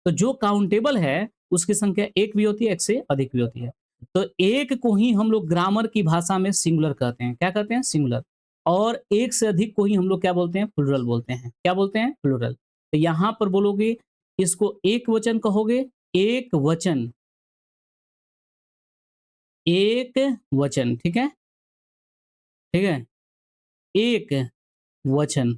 तो जो काउंटेबल है, उसकी संख्या 1 भी होती है, 1 से अधिक भी होती है। तो 1 को ही हम लोग ग्रामर की भाषा में सिंगुलर कहते हैं। क्या कहते हैं? सिंगुलर। और 1 से अधिक को ही हम लोग क्या बोलते हैं? प्लुरल बोलते हैं। क्या बोलते हैं? प्लुरल। तो यहाँ पर बोलोगे, इसको एक वचन कहोगे, एक वचन, एक वचन, ठीक है? ठीक है? एक वचन,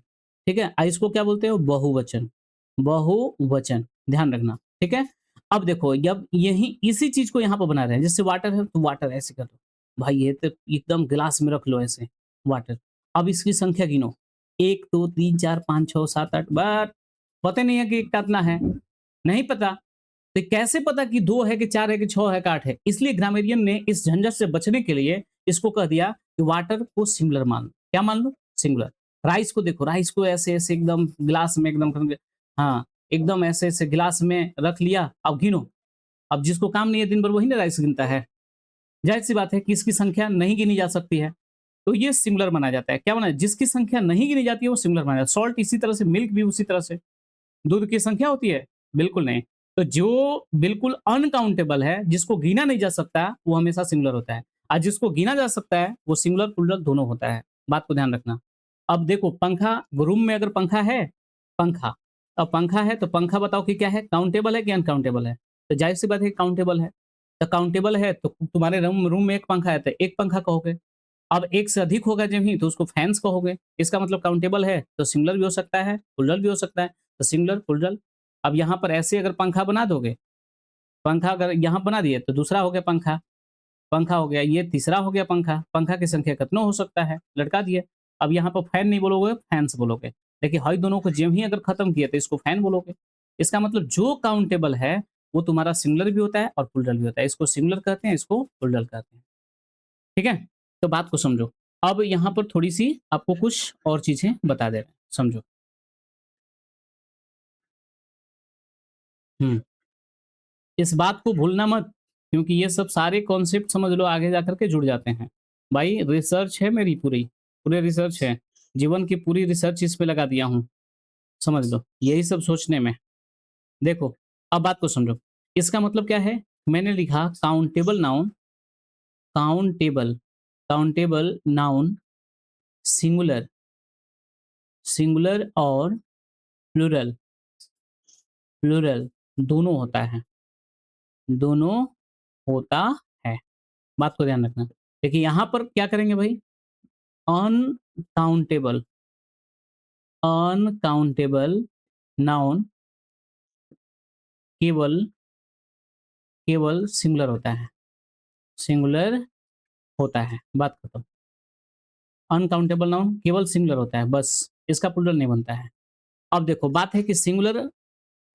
ठीक है? इसको क्या बोलते हो? बहुवचन, बहुवचन, ध्यान रखना, ठीक है? अब देखो, जब यही इसी चीज़ को यहाँ पे बना रहे हैं, जैसे वाटर है तो वाटर ऐसे कर दो। भाई ये तो एकदम ग्लास में रख लो ऐसे, वाटर। अब इसकी संख्या गिनो, 1, 2, 3, 4, 5, 6, 7, 8, बट पता नहीं है कि कितना है, नहीं पता। तो कैसे पता कि 2 है कि 4 है कि 6 है कि 8 है? इसलिए ग्रामेरियन ने इस झंझट से बचने के लिए इसको कह दिया कि वाटर को सिंगुलर मान लो। क्या मान लो? सिंगुलर। राइस को देखो, राइस को ऐसे-ऐसे एकदम ग्लास में एकदम करके, हाँ, एकदम ऐसे-ऐसे ग्लास में रख लिया, अब गिनो। अब जिसको काम नहीं है दिन भर वही ना राइस गिनता है। ज़ाहिर-सी बात है कि इसकी संख्या नहीं गिनी जा सकती है। तो ये सिंगुलर माना जाता है। क्या माना है? जिसकी संख्या नहीं गिनी जाती है वो सिंगुलर माना जाता है। सॉल्ट इसी तरह से, मिल्क भी उसी तरह से। दूध की संख्या होती है? बिल्कुल नहीं। तो जो बिल्कुल अनकाउंटेबल है, जिसको गिना नहीं जा सकता, वो हमेशा सिंगुलर होता है। और जिसको गिना जा सकता है, वो सिंगुलर, प्लुरल दोनों होता है। बात को ध्यान रखना। अब देखो, पंखा, रूम में अगर पंखा है, पंखा, अब पंखा है तो पंखा बताओ कि क्या है? काउंटेबल है कि अनकाउंटेबल है? तो ज़ाहिर-सी बात है काउंटेबल है। तो काउंटेबल है तो तुम्हारे रूम रूम में 1 पंखा है तो 1 पंखा कहोगे। अब 1 से अधिक होगा जब ही तो उसको फैन्स कहोगे। इसका मतलब काउंटेबल है तो सिंगुलर भी हो सकता है, प्लुरल भी हो सकता है। तो सिंगुलर, प्लुरल। अब यहाँ पर ऐसे अगर पंखा बना दोगे, पंखा अगर यहाँ बना दिए तो दूसरा हो गया पंखा, पंखा हो गया, ये तीसरा हो गया पंखा। पंखा की संख्या कितना हो सकता है? लटका दिए। अब यहाँ पर फैन नहीं बोलोगे, फैन्स बोलोगे। देखिए हई दोनों को ज्यों ही अगर खत्म किए तो इसको फैन बोलोगे। इसका मतलब जो काउंटेबल है वो तुम्हारा सिंगुलर भी होता है और प्लुरल भी होता है। इसको सिंगुलर कहते हैं, इसको प्लुरल कहते हैं। ठीक है? तो बात को समझो। अब यहाँ पर थोड़ी-सी आपको कुछ और चीज़ें बता दे रहे हैं, समझो। हुँ। इस बात को भूलना मत, क्योंकि ये सब सारे कॉन्सेप्ट समझ लो आगे जाकर के जुड़ जाते हैं। भाई रिसर्च है मेरी पूरी, पूरे रिसर्च है। जीवन की पूरी रिसर्च इस पे लगा दिया हूँ, समझ लो, यही सब सोचने में। देखो, अब बात को समझो। इसका मतलब क्या है? मैंने लिखा countable noun, countable, countable noun singular, singular और प्लुरल, प्लुरल दोनों होता है, दोनों होता है। बात को ध्यान रखना। देखिए यहाँ पर क्या करेंगे भाई? अनकाउंटेबल, अनकाउंटेबल नाउन केवल, केवल सिंगुलर होता है, सिंगुलर होता है, बात खत्म। अनकाउंटेबल नाउन केवल सिंगुलर होता है, बस, इसका प्लुरल नहीं बनता है। अब देखो बात है कि सिंगुलर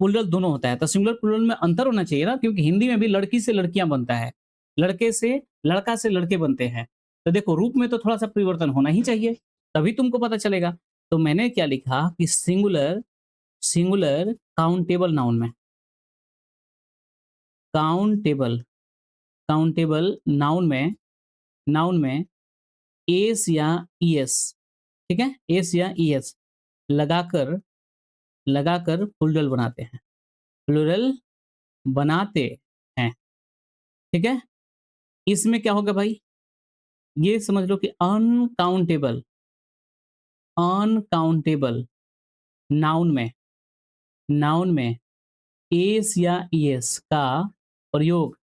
प्लुरल दोनों होता है, तो सिंगुलर प्लुरल में अंतर होना चाहिए ना, क्योंकि हिंदी में भी लड़की से लड़कियां बनता है, लड़के से लड़का से लड़के बनते हैं। तो देखो रूप में तो थोड़ा सा परिवर्तन होना ही चाहिए, तभी तुमको पता चलेगा। तो मैंने क्या लिखा कि सिंगुलर, सिंगुलर काउंटेबल नाउन में, काउंटेबल, काउंटेबल नाउन में, नाउन में एस या ईएस, ठीक है, एस या ईएस लगाकर, लगाकर प्लुरल बनाते हैं, प्लुरल बनाते हैं, ठीक है। इसमें क्या होगा भाई? ये समझ लो कि अनकाउंटेबल, अनकाउंटेबल नाउन में, नाउन में एस या ईएस का प्रयोग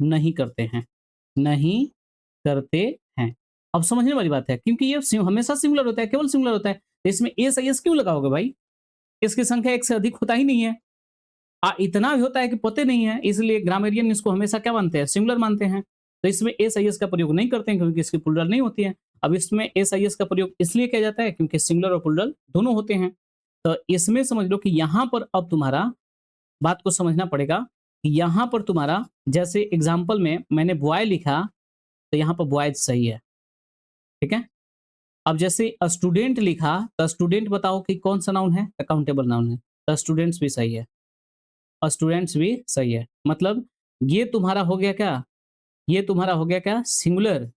नहीं करते हैं, नहीं करते हैं। अब समझने वाली बात है, क्योंकि ये हमेशा सिंगुलर होता है, केवल सिंगुलर होता है, तो इसमें एस आई एस क्यों लगाओगे भाई? इसकी संख्या 1 से अधिक होता ही नहीं है। इतना भी होता है कि पते नहीं है, इसलिए ग्रामेरियन इसको हमेशा क्या मानते हैं? सिंगुलर मानते हैं। तो इसमें एस आई एस का प्रयोग नहीं करते हैं, क्योंकि इसकी प्लुरल नहीं होती है। अब इसमें एस आई एस का प्रयोग इसलिए किया जाता है क्योंकि सिंगुलर और प्लुरल दोनों होते हैं। तो इसमें समझ लो कि यहाँ पर अब तुम्हारा बात को समझना पड़ेगा कि यहाँ पर तुम्हारा जैसे एग्जाम्पल में मैंने बॉय लिखा, तो यहाँ पर बॉयज सही है, ठीक है? अब जैसे स्टूडेंट लिखा, तो स्टूडेंट बताओ कि कौन सा नाउन है? अकाउंटेबल नाउन है, तो स्टूडेंट्स भी सही है और स्टूडेंट्स भी सही है। मतलब ये तुम्हारा हो गया क्या? ये तुम्हारा हो गया क्या? सिंगुलर,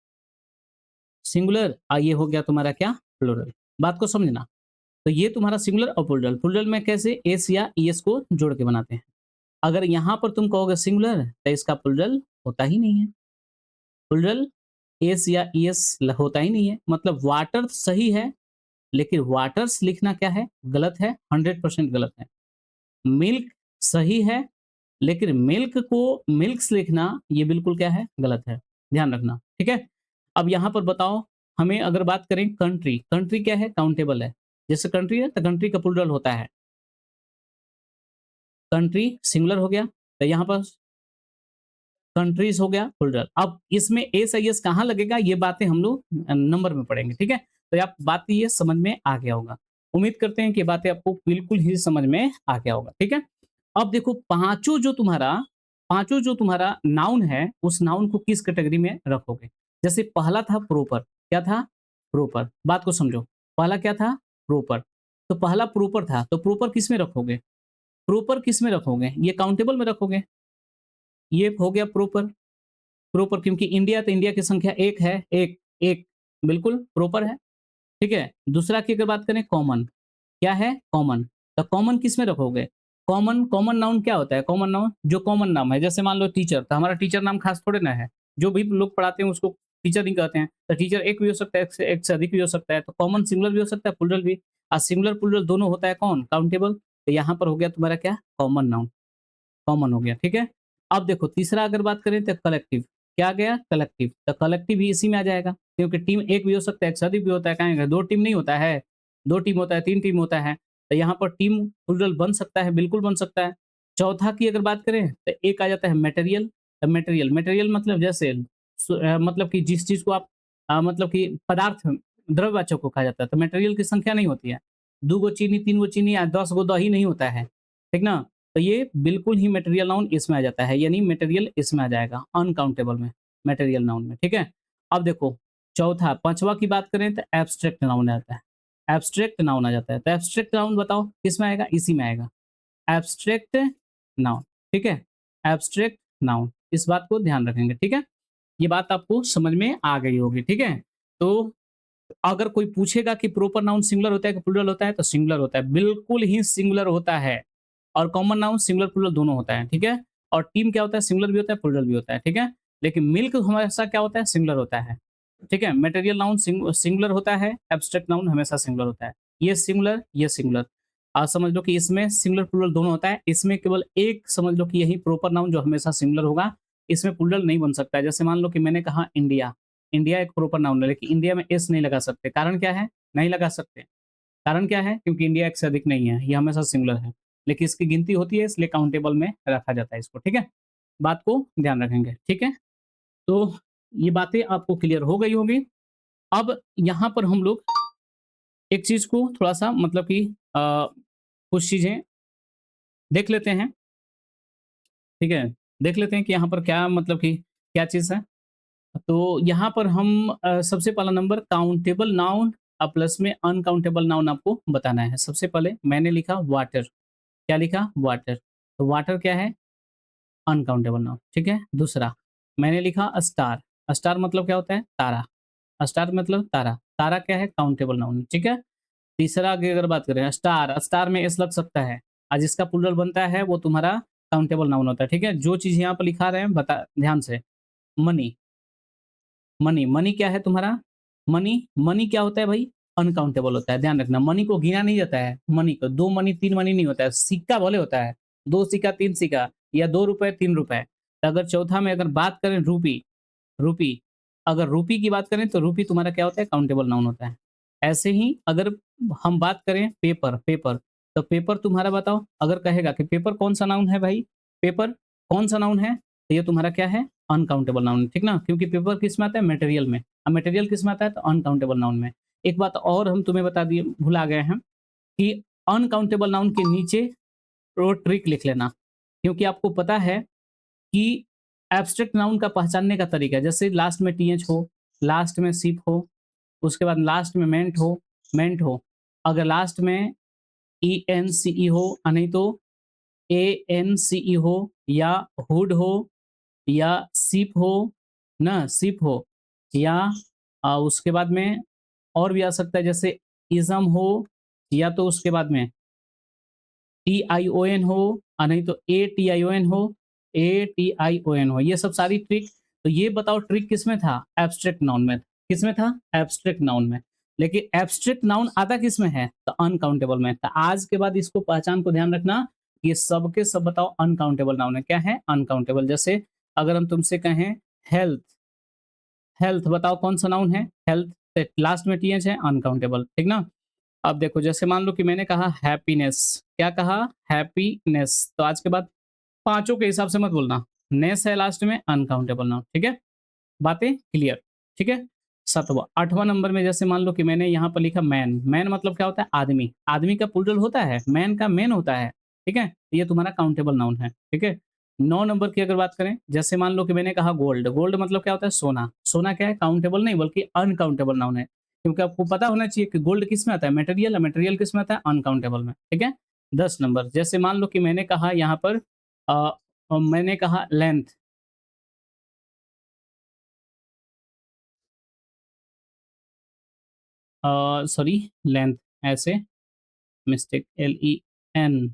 सिंगुलर और ये हो गया तुम्हारा क्या? प्लूरल। बात को समझना। तो ये तुम्हारा सिंगुलर और प्लूरल। प्लूरल में कैसे? एस या ईएस को जोड़ के बनाते हैं। अगर यहाँ पर तुम कहोगे सिंगुलर, तो इसका प्लूरल होता ही नहीं है। प्लूरल एस या ईएस होता ही नहीं है। मतलब वाटर सही है, लेकिन वाटर्स लिखना क्या है? गलत है, 100% गलत है। मिल्क सही है, लेकिन मिल्क को मिल्क्स लिखना ये बिल्कुल क्या है? गलत है। ध्यान रखना, ठीक है? अब यहाँ पर बताओ, हमें अगर बात करें कंट्री, कंट्री क्या है? काउंटेबल है। जैसे कंट्री है, तो कंट्री का प्लूरल होता है। कंट्री सिंगुलर हो गया, तो यहाँ पर कंट्रीज हो गया प्लूरल। अब इसमें एस आई एस कहाँ लगेगा? ये बातें हम लोग नंबर में पढ़ेंगे, ठीक है? तो आप बात ये समझ में आ गया होगा। उम्मीद करते हैं कि ये बातें आपको बिल्कुल ही समझ में आ गया होगा, ठीक है? अब देखो पांचों जो तुम्हारा नाउन है, उस नाउन को किस कैटेगरी में रखोगे? जैसे पहला था प्रोपर, क्या था? प्रोपर। बात को समझो, पहला क्या था? प्रोपर। तो पहला प्रोपर था, तो प्रोपर किस में रखोगे? प्रोपर किस में रखोगे? ये काउंटेबल में रखोगे। ये हो गया प्रोपर। प्रॉपर क्योंकि इंडिया, तो इंडिया की संख्या एक है, एक एक बिल्कुल प्रॉपर है, ठीक है? दूसरा की अगर बात करें कॉमन, क्या है? कॉमन। तो कॉमन किस में रखोगे? कॉमन, कॉमन नाउन क्या होता है? कॉमन नाउन जो कॉमन नाम है, जैसे मान लो टीचर, तो हमारा टीचर नाम खास थोड़े ना है। जो भी लोग पढ़ाते हैं उसको टीचर ही कहते हैं। तो टीचर एक भी हो सकता है, एक से अधिक भी हो सकता है। तो कॉमन सिंगुलर भी हो सकता है, प्लूरल भी। और सिंगुलर प्लूरल दोनों होता है कौन? काउंटेबल। तो यहाँ पर हो गया तुम्हारा क्या? कॉमन नाउन, कॉमन हो गया, ठीक है? अब देखो तीसरा अगर बात करें तो कलेक्टिव, क्या आ गया? कलेक्टिव। तो कलेक्टिव भी इसी में आ जाएगा, क्योंकि टीम एक भी हो सकता है, एक से अधिक भी होता है। कहेंगे दो टीम नहीं होता है, दो टीम होता है, तीन टीम होता है। तो यहाँ पर टीम प्लूरल बन सकता है, बिल्कुल बन सकता है। चौथा की अगर बात करें तो एक आ जाता है मटेरियल। मटेरियल, मटेरियल मतलब जैसे मतलब कि जिस चीज को आप मतलब कि पदार्थ, द्रव्यवाचक को कहा जाता है, तो मटेरियल की संख्या नहीं होती है। दो गो चीनी, तीन गो चीनी या 10 गो दही नहीं होता है, ठीक ना? तो ये बिल्कुल ही मटेरियल नाउन इसमें आ जाता है, यानी मटेरियल इसमें आ जाएगा अनकाउंटेबल में, मटेरियल नाउन में, ठीक है? अब देखो चौथा, पांचवा की बात करें तो एब्स्ट्रैक्ट नाउन आता है। एब्स्ट्रैक्ट नाउन आ जाता है, तो एब्स्ट्रैक्ट नाउन बताओ किस में आएगा? इसी में आएगा, एब्स्ट्रैक्ट नाउन, ठीक है? एब्स्ट्रैक्ट नाउन, इस बात को ध्यान रखेंगे, ठीक है? ये बात आपको समझ में आ गई होगी, ठीक है? तो अगर कोई पूछेगा कि प्रॉपर नाउन सिंगुलर होता है कि प्लूरल होता है, तो सिंगुलर होता है, बिल्कुल ही सिंगुलर होता है। और कॉमन नाउन सिंगुलर प्लूरल दोनों होता है, ठीक है? और टीम क्या होता है? सिंगुलर भी होता है, प्लूरल भी होता है, ठीक है? लेकिन मिल्क हमेशा क्या होता है? सिंगुलर होता है, ठीक है? मटेरियल नाउन सिंगुलर होता है, एब्स्ट्रैक्ट नाउन हमेशा सिंगुलर होता है। ये सिंगुलर, ये सिंगुलर। आप समझ लो कि इसमें सिंगुलर प्लूरल दोनों होता है, इसमें केवल एक समझ लो कि यही प्रॉपर नाउन जो हमेशा सिंगुलर होगा, इसमें प्लूरल नहीं बन सकता है। जैसे मान लो कि मैंने कहा इंडिया, इंडिया एक प्रॉपर नाउन है, लेकिन इंडिया में एस नहीं लगा सकते। कारण क्या है? नहीं लगा सकते। कारण क्या है? क्योंकि इंडिया एक से अधिक नहीं है, ये हमेशा सिंगुलर है। लेकिन इसकी गिनती होती है, इसलिए काउंटेबल में रखा जाता है इसको, ठीक है? बात को ध्यान रखेंगे, ठीक है? तो ये बातें आपको क्लियर हो गई होंगी। अब यहाँ पर हम लोग एक चीज़ को थोड़ा-सा मतलब कि कुछ चीज़ें देख लेते हैं, ठीक है? देख लेते हैं कि यहाँ पर क्या मतलब कि क्या चीज़ है। तो यहाँ पर हम सबसे पहला नंबर काउंटेबल नाउन प्लस में अनकाउंटेबल नाउन आपको बताना है। सबसे पहले मैंने लिखा वाटर, क्या लिखा? वाटर। तो वाटर क्या है? अनकाउंटेबल नाउन, ठीक है? दूसरा मैंने लिखा स्टार, स्टार मतलब क्या होता है? तारा, स्टार मतलब तारा, तारा क्या है? काउंटेबल नाउन, ठीक है? तीसरा की अगर बात करें स्टार, स्टार में एस लग सकता है और जिसका प्लूरल बनता है वो तुम्हारा काउंटेबल नाउन होता है, ठीक है? जो चीज़ यहाँ पर लिखा रहे हैं बता ध्यान से। मनी, मनी, मनी क्या है तुम्हारा? मनी, मनी क्या होता है भाई? अनकाउंटेबल होता है, ध्यान रखना। मनी को गिना नहीं जाता है, मनी को 2 मनी 3 मनी नहीं होता है, सिक्का भले होता है, 2 सिक्का 3 सिक्का या 2 रुपए 3 रुपए। तो अगर चौथा में अगर बात करें रूपी, रूपी, अगर रूपी की बात करें तो रूपी तुम्हारा क्या होता है? काउंटेबल नाउन होता है। ऐसे ही अगर हम बात करें पेपर, पेपर, तो पेपर तुम्हारा बताओ, अगर कहेगा कि पेपर कौन सा नाउन है भाई? पेपर कौन सा नाउन है? तो ये तुम्हारा क्या है? अनकाउंटेबल नाउन, ठीक ना? क्योंकि पेपर किस में आता है? मटेरियल में। अब मटेरियल किस में आता है? तो अनकाउंटेबल नाउन में। एक बात और हम तुम्हें बता दिए, भुला गए हैं कि अनकाउंटेबल नाउन के नीचे वो ट्रिक लिख लेना, क्योंकि आपको पता है कि एब्स्ट्रैक्ट नाउन का पहचानने का तरीका है, जैसे लास्ट में टीएच हो, लास्ट में सिप हो, उसके बाद लास्ट में मेंट हो, अगर लास्ट में ई एन सी ई हो, नहीं तो ए एन सी ई हो, या हुड हो, या सिप हो ना, सिप हो, या उसके बाद में और भी आ सकता है, जैसे इज़म हो, या तो उसके बाद में टीआईओएन हो, नहीं तो एटीआईओएन हो, एटीआईओएन हो, ये सब सारी ट्रिक। तो ये बताओ ट्रिक किसमें था? एब्स्ट्रैक्ट नाउन में। किसमें था? एब्स्ट्रैक्ट नाउन में। लेकिन एब्स्ट्रैक्ट नाउन आता किसमें है? तो अनकाउंटेबल में। तो आज के बाद इसको पहचान को ध्यान रखना, ये सब के सब बताओ अनकाउंटेबल नाउन है। क्या है? अनकाउंटेबल। जैसे अगर हम तुमसे कहें हेल्थ, हेल्थ बताओ कौन सा नाउन है? हेल्थ लास्ट में टीएच है, अनकाउंटेबल, ठीक ना? अब देखो, जैसे मान लो कि मैंने कहा हैप्पीनेस, क्या कहा? हैप्पीनेस। तो आज के बाद पांचों के हिसाब से मत बोलना, नेस है लास्ट में, अनकाउंटेबल नाउन, ठीक है? बातें क्लियर, ठीक है? सातवां आठवां नंबर में जैसे मान लो कि मैंने यहाँ पर लिखा मैन। मैन मतलब क्या होता है? आदमी। आदमी का प्लूरल होता है, मैन का मेन होता है, ठीक है? ये तुम्हारा काउंटेबल नाउन है, ठीक है? 9 नंबर की अगर बात करें, जैसे मान लो कि मैंने कहा गोल्ड। गोल्ड मतलब क्या होता है? सोना। सोना क्या है? काउंटेबल नहीं बल्कि अनकाउंटेबल नाउन है, क्योंकि आपको पता होना चाहिए कि गोल्ड किस में आता है? मटेरियल, मटेरियल किस में आता है? अनकाउंटेबल में, ठीक है? 10 नंबर, जैसे मान लो कि मैंने कहा यहाँ पर अ, मैंने कहा लेंथ। सॉरी, लेंथ, ऐसे mistake, L E N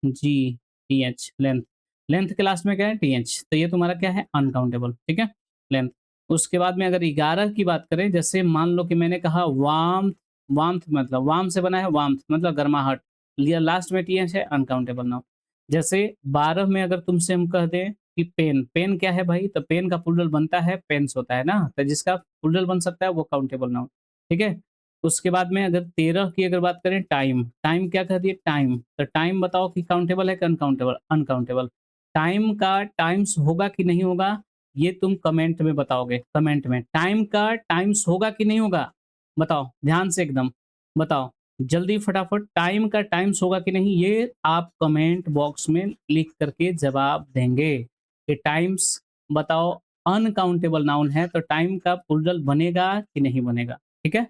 G T H, length. Length के लास्ट में क्या है? T H. तो ये तुम्हारा क्या है? अनकाउंटेबल, ठीक है? लेंथ। उसके बाद में अगर 11 की बात करें, जैसे मान लो कि मैंने कहा वार्मथ। वार्मथ मतलब वार्म से बना है, वार्मथ मतलब गर्माहट, लिया लास्ट में टी एच है, अनकाउंटेबल नाउन। जैसे 12 में अगर तुमसे हम कह दें कि पेन। पेन क्या है भाई? तो पेन का प्लूरल बनता है, पेन्स होता है ना, तो जिसका प्लूरल बन सकता है वो काउंटेबल नाउन, ठीक है? उसके बाद में अगर 13 की अगर बात करें, टाइम। टाइम क्या कह दिए? टाइम। तो टाइम बताओ कि काउंटेबल है कि अनकाउंटेबल? अनकाउंटेबल। टाइम का टाइम्स होगा कि नहीं होगा, ये तुम कमेंट में बताओगे, कमेंट में। टाइम का टाइम्स होगा कि नहीं होगा? बताओ ध्यान से एकदम, बताओ जल्दी फटाफट, टाइम का टाइम्स होगा कि नहीं, ये आप कमेंट बॉक्स में लिख करके जवाब देंगे कि टाइम्स बताओ अनकाउंटेबल नाउन है, तो टाइम का प्लूरल बनेगा कि नहीं बनेगा, ठीक है?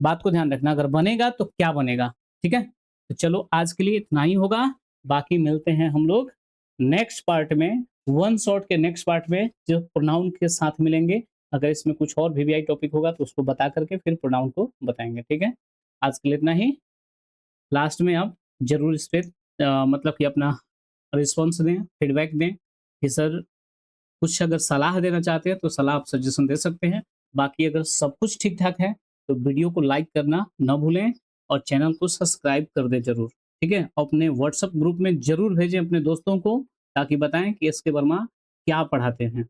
बात को ध्यान रखना, अगर बनेगा तो क्या बनेगा, ठीक है? तो चलो आज के लिए इतना ही होगा, बाकी मिलते हैं हम लोग नेक्स्ट पार्ट में, वन शॉट के नेक्स्ट पार्ट में जो प्रोनाउन के साथ मिलेंगे। अगर इसमें कुछ और वीवीआई टॉपिक होगा तो उसको बता करके फिर प्रोनाउन को बताएंगे, ठीक है? आज के लिए इतना ही। लास्ट में आप जरूर इस पे मतलब कि अपना रिस्पॉन्स दें, फीडबैक दें कि सर कुछ अगर सलाह देना चाहते हैं तो सलाह आप सजेशन दे सकते हैं। बाकी अगर सब कुछ ठीक-ठाक है तो वीडियो को लाइक करना ना भूलें और चैनल को सब्सक्राइब कर दें ज़रूर, ठीक है? अपने व्हाट्सएप ग्रुप में ज़रूर भेजें अपने दोस्तों को, ताकि बताएँ कि एसके वर्मा क्या पढ़ाते हैं।